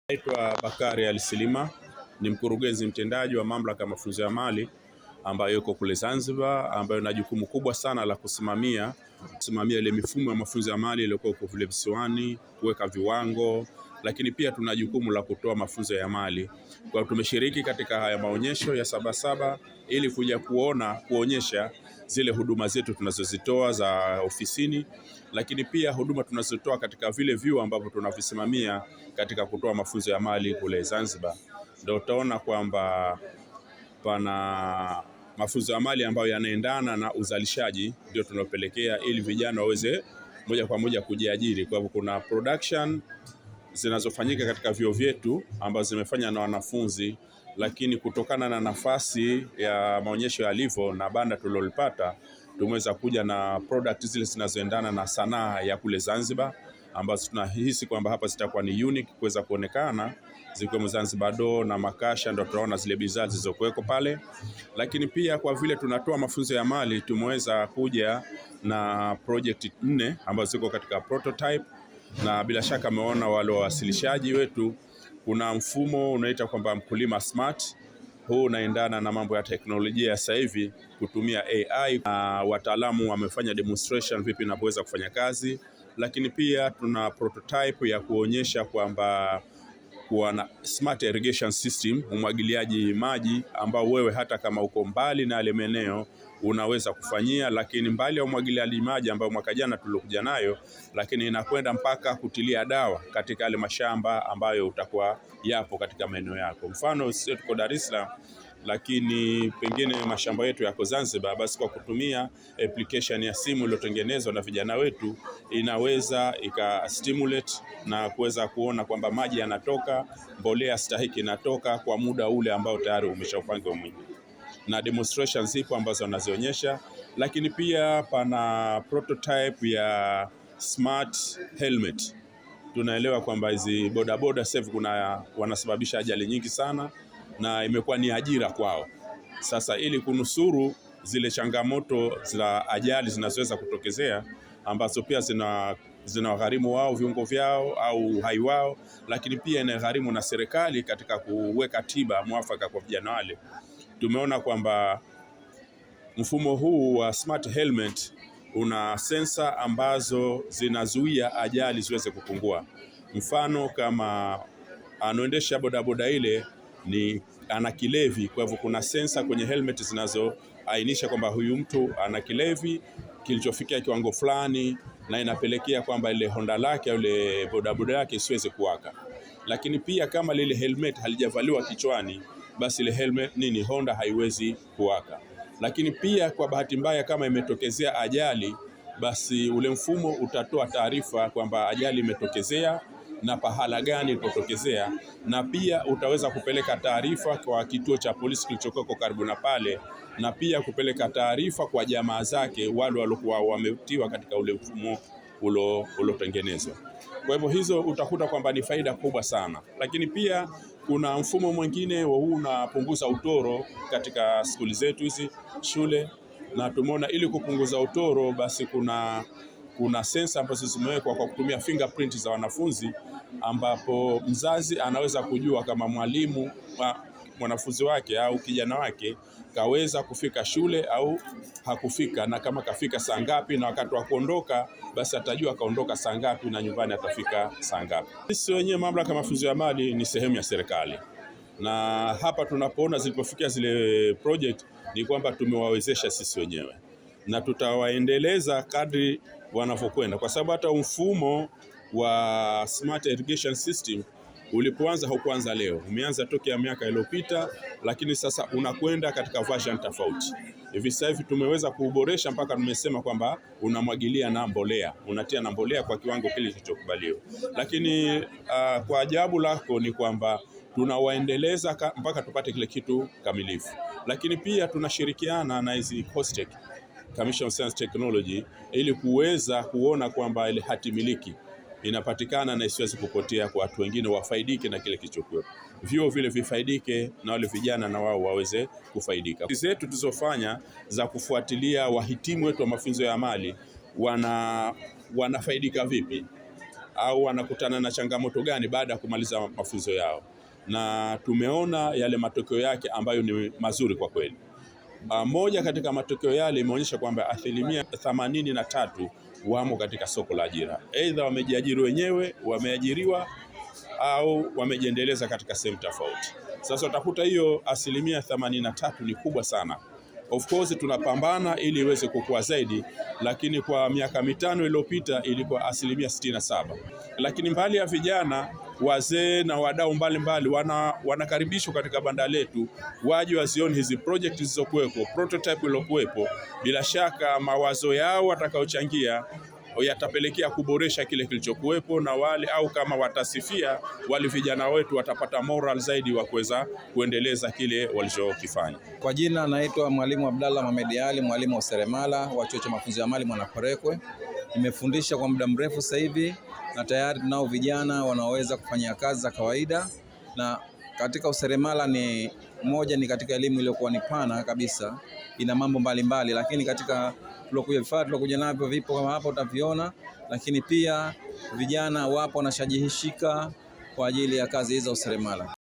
Naitwa Bakari Alisilima, ni mkurugenzi mtendaji wa mamlaka ya mafunzo ya mali ambayo yuko kule Zanzibar, ambayo ina jukumu kubwa sana la kusimamia ile mifumo ya mafunzo ya mali iliyokuwa kule visiwani, kuweka viwango, lakini pia tuna jukumu la kutoa mafunzo ya mali. Kwa hiyo tumeshiriki katika haya maonyesho ya Sabasaba ili kuja kuonyesha zile huduma zetu tunazozitoa za ofisini, lakini pia huduma tunazotoa katika vile vyuo ambavyo tunavisimamia katika kutoa mafunzo ya mali kule Zanzibar. Ndio utaona kwamba pana mafunzo ya mali ambayo yanaendana na uzalishaji, ndio tunapelekea ili vijana waweze moja kwa moja kujiajiri. Kwa hivyo kuna production zinazofanyika katika vyuo vyetu ambazo zimefanya na wanafunzi, lakini kutokana na nafasi ya maonyesho yalivyo na banda tulilopata, tumeweza kuja na product zile zinazoendana na sanaa ya kule Zanzibar, ambazo tunahisi kwamba hapa zitakuwa ni unique kuweza kuonekana, zikiwemo Zanzibar Door na makasha, ndio tunaona zile bidhaa zilizokuweko pale. Lakini pia kwa vile tunatoa mafunzo ya mali, tumeweza kuja na project 4 ambazo ziko katika prototype, na bila shaka ameona wale wawasilishaji wetu. Kuna mfumo unaita kwamba mkulima smart. Huu unaendana na mambo ya teknolojia ya sasa hivi kutumia AI. Wataalamu wamefanya demonstration vipi inavyoweza kufanya kazi, lakini pia tuna prototype ya kuonyesha kwamba kuwa na smart irrigation system, umwagiliaji maji ambao wewe hata kama uko mbali na yale maeneo unaweza kufanyia, lakini mbali ya umwagiliaji maji ambao mwaka jana tulikuja nayo, lakini inakwenda mpaka kutilia dawa katika yale mashamba ambayo utakuwa yapo katika maeneo yako. Mfano sisi tuko Dar es Salaam, lakini pengine mashamba yetu yako Zanzibar, basi kwa kutumia application ya simu iliyotengenezwa na vijana wetu inaweza stimulate na kuweza kuona kwamba maji yanatoka, mbolea stahiki inatoka kwa muda ule ambao tayari umeshaupangiwa mwingi, na demonstrations zipo ambazo wanazionyesha. Lakini pia pana prototype ya smart helmet. Tunaelewa kwamba hizi bodaboda sasa wanasababisha ajali nyingi sana, na imekuwa ni ajira kwao. Sasa ili kunusuru zile changamoto za ajali zinazoweza kutokezea, ambazo pia zinawagharimu wao viungo vyao au uhai wao, lakini pia inagharimu na serikali katika kuweka tiba mwafaka kwa vijana wale. Tumeona kwamba mfumo huu wa smart helmet una sensa ambazo zinazuia ajali ziweze kupungua. Mfano kama anaendesha bodaboda ile ana kilevi, kwa hivyo kuna sensa kwenye helmet zinazoainisha kwamba huyu mtu ana kilevi kilichofikia kiwango fulani, na inapelekea kwamba ile Honda lake au ile bodaboda yake isiweze kuwaka. Lakini pia kama lile helmet halijavaliwa kichwani, basi ile helmet Honda haiwezi kuwaka. Lakini pia kwa bahati mbaya kama imetokezea ajali, basi ule mfumo utatoa taarifa kwamba ajali imetokezea na pahala gani ilipotokezea, na pia utaweza kupeleka taarifa kwa kituo cha polisi kilichokuwa karibu na pale, na pia kupeleka taarifa kwa jamaa zake wale waliokuwa wametiwa katika ule mfumo uliotengenezwa. Kwa hivyo hizo utakuta kwamba ni faida kubwa sana. Lakini pia kuna mfumo mwingine huu unapunguza utoro katika skuli zetu hizi shule, na tumeona ili kupunguza utoro basi kuna sensa ambazo zimewekwa kwa kutumia fingerprint za wanafunzi, ambapo mzazi anaweza kujua kama mwanafunzi wake au kijana wake kaweza kufika shule au hakufika, na kama kafika saa ngapi, na wakati wa kuondoka basi atajua kaondoka saa ngapi na nyumbani atafika saa ngapi. Sisi wenyewe mamlaka ya mafunzo ya mali ni sehemu ya serikali, na hapa tunapoona zilipofikia zile project ni kwamba tumewawezesha sisi wenyewe, na tutawaendeleza kadri wanavyokwenda, kwa sababu hata mfumo wa smart irrigation system ulipoanza haukuanza leo, umeanza tokea miaka iliyopita, lakini sasa unakwenda katika version tofauti. Hivi sasa hivi tumeweza kuboresha mpaka tumesema kwamba unamwagilia na mbolea, unatia na mbolea kwa kiwango kile kilichokubaliwa. Lakini kwa ajabu lako ni kwamba tunawaendeleza mpaka tupate kile kitu kamilifu. Lakini pia tunashirikiana na hizi COSTECH, Commission on Science Technology, ili kuweza kuona kwamba ile hati miliki inapatikana na isiwezi kupotea kwa watu wengine, wafaidike na kile kilichokuwa. Vyuo vile vifaidike na wale vijana na wao waweze kufaidika. Sisi zetu tulizofanya za kufuatilia wahitimu wetu wa mafunzo ya mali wanafaidika vipi, au wanakutana na changamoto gani baada ya kumaliza mafunzo yao, na tumeona yale matokeo yake ambayo ni mazuri kwa kweli. Moja katika matokeo yale imeonyesha kwamba 83% wamo katika soko la ajira, aidha wamejiajiri wenyewe, wameajiriwa au wamejiendeleza katika sehemu tofauti. Sasa utakuta hiyo 83% ni kubwa sana. Of course tunapambana ili iweze kukua zaidi, lakini kwa miaka 5 iliyopita ilikuwa 67%. Lakini mbali ya vijana, wazee na wadau mbalimbali wanakaribishwa katika banda letu, waje wazione hizi project zilizokuwepo, prototype iliyokuwepo. Bila shaka mawazo yao watakaochangia yatapelekea kuboresha kile kilichokuwepo, na wale au kama watasifia, wale vijana wetu watapata moral zaidi wa kuweza kuendeleza kile walichokifanya. Kwa jina naitwa Mwalimu Abdallah Mohamed Ali, mwalimu wa useremala wa Chuo cha Mafunzo ya Amali Mwanakwerekwe. Nimefundisha kwa muda mrefu sasa hivi na tayari tunao vijana wanaoweza kufanya kazi za kawaida, na katika useremala ni katika elimu iliyokuwa ni pana kabisa, ina mambo mbalimbali, lakini katika vifaa tulokuja navyo vipo kama hapa utaviona, lakini pia vijana wapo wanashajihishika kwa ajili ya kazi hizo za useremala.